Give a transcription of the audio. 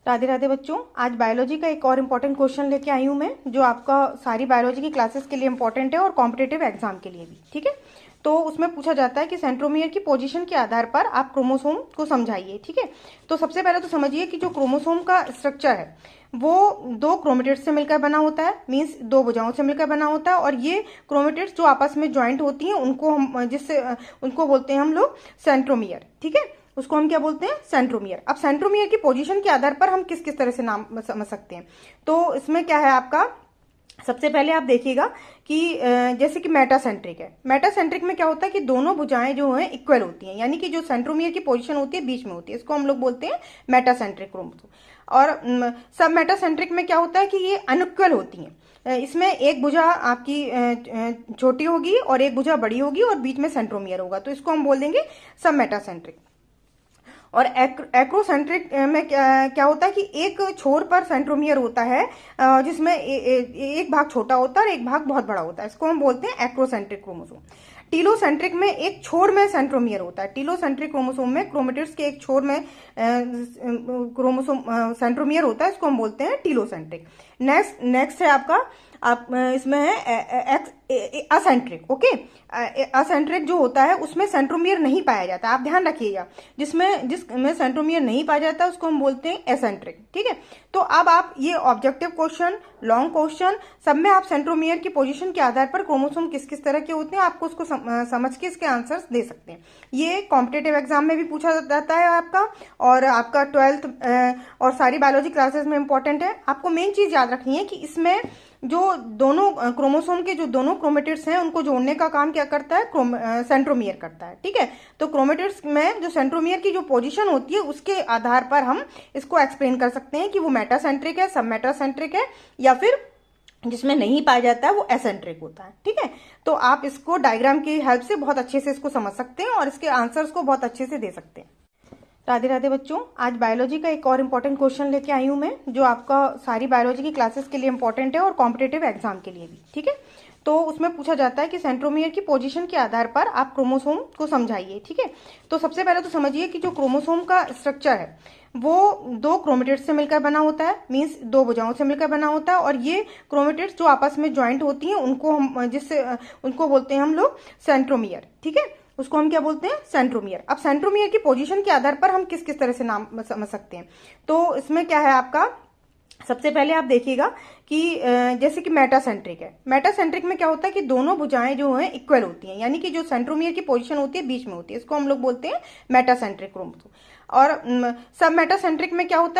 राधे राधे बच्चों, आज बायोलॉजी का एक और इम्पोर्टेंट क्वेश्चन लेके आई हूँ मैं, जो आपका सारी बायोलॉजी की क्लासेस के लिए इम्पोर्टेंट है और कॉम्पिटेटिव एग्जाम के लिए भी। ठीक है, तो उसमें पूछा जाता है कि सेंट्रोमियर की पोजीशन के आधार पर आप क्रोमोसोम को समझाइए। ठीक है, तो सबसे पहले तो समझिए कि जो क्रोमोसोम का स्ट्रक्चर है वो दो क्रोमेटिड्स से मिलकर बना होता है, मीन्स दो भुजाओं से मिलकर बना होता है। और ये क्रोमेटिड्स जो आपस में ज्वाइंट होती हैं उनको हम उनको बोलते हैं हम लोग सेंट्रोमियर। ठीक है, उसको हम क्या बोलते हैं? सेंट्रोमियर। अब सेंट्रोमियर की पोजीशन के आधार पर हम किस किस तरह से नाम समझ सकते हैं। तो इसमें क्या है आपका, सबसे पहले आप देखिएगा कि जैसे कि मेटासेंट्रिक है। मेटासेंट्रिक में क्या होता है कि दोनों भुजाएं जो हैं इक्वल होती हैं, यानी कि जो सेंट्रोमियर की पोजीशन होती है बीच में होती है, इसको हम लोग बोलते हैं मेटासेंट्रिक क्रोमोसोम। और सब मेटासेंट्रिक में क्या होता है कि ये अनइक्वल होती हैं। इसमें एक भुजा आपकी छोटी होगी और एक भुजा बड़ी होगी और बीच में सेंट्रोमियर होगा, तो इसको हम बोल देंगे सब मेटासेंट्रिक। और एक्रोसेंट्रिक में क्या होता है कि एक छोर पर सेंट्रोमियर होता है, जिसमें एक भाग छोटा होता है और एक भाग बहुत बड़ा होता है, इसको हम बोलते हैं एक्रोसेंट्रिक क्रोमोसोम। टीलोसेंट्रिक में एक छोर में सेंट्रोमियर होता है। टीलोसेंट्रिक क्रोमोसोम में क्रोमेटिड्स के एक छोर में क्रोमोसोम सेंट्रोमियर होता है, इसको हम बोलते हैं टीलोसेंट्रिक। नेक्स्ट है आपका, आप इसमें है असेंट्रिक। ओके, असेंट्रिक जो होता है उसमें सेंट्रोमियर नहीं पाया जाता, आप ध्यान रखिएगा। जिसमें सेंट्रोमियर नहीं पाया जाता उसको हम बोलते हैं एसेंट्रिक। ठीक है, तो अब आप ये ऑब्जेक्टिव क्वेश्चन, लॉन्ग क्वेश्चन, सब में आप सेंट्रोमियर की पोजीशन के आधार पर क्रोमोसोम किस किस तरह के होते हैं आपको उसको समझ के इसके आंसर्स दे सकते हैं। ये कॉम्पिटेटिव एग्जाम में भी पूछा जाता है आपका, और आपका 12th और सारी बायोलॉजी क्लासेस में इंपॉर्टेंट है। आपको मेन चीज याद रखनी है कि इसमें जो दोनों क्रोमोसोम के जो दोनों क्रोमेटिड्स हैं उनको जोड़ने का काम क्या करता है? सेंट्रोमियर करता है। ठीक है, तो क्रोमेटिड्स में जो सेंट्रोमियर की जो पोजीशन होती है उसके आधार पर हम इसको एक्सप्लेन कर सकते हैं कि वो मेटासेंट्रिक है, सब मेटासेंट्रिक है, या फिर जिसमें नहीं पाया जाता है वो एसेंट्रिक होता है। ठीक है, तो आप इसको डायग्राम की हेल्प से बहुत अच्छे से इसको समझ सकते हैं और इसके आंसर्स को बहुत अच्छे से दे सकते हैं। राधे राधे बच्चों, आज बायोलॉजी का एक और इम्पोर्टेंट क्वेश्चन लेके आई हूँ मैं, जो आपका सारी बायोलॉजी की क्लासेस के लिए इम्पोर्टेंट है और कॉम्पिटेटिव एग्जाम के लिए भी। ठीक है, तो उसमें पूछा जाता है कि सेंट्रोमियर की पोजीशन के आधार पर आप क्रोमोसोम को समझाइए। ठीक है, तो सबसे पहले तो समझिए कि जो क्रोमोसोम का स्ट्रक्चर है वो दो क्रोमेटिड्स से मिलकर बना होता है, मीन्स दो भुजाओं से मिलकर बना होता है। और ये क्रोमेटिड्स जो आपस में ज्वाइंट होती हैं उनको बोलते हैं हम लोग सेंट्रोमियर। ठीक है, उसको हम क्या बोलते हैं? सेंट्रोमियर। अब सेंट्रोमियर की पोजीशन के आधार पर हम किस किस तरह से नाम समझ सकते हैं। तो इसमें क्या है आपका, सबसे पहले आप देखिएगा कि जैसे कि मेटासेंट्रिक है। मेटासेंट्रिक में क्या होता है कि दोनों भुजाएं जो हैं इक्वल होती हैं, यानी कि जो सेंट्रोमियर की पोजीशन होती है बीच में होती है, इसको हम लोग बोलते हैं मेटासेंट्रिक क्रोमोसोम। और सब मेटासेंट्रिक में क्या होता है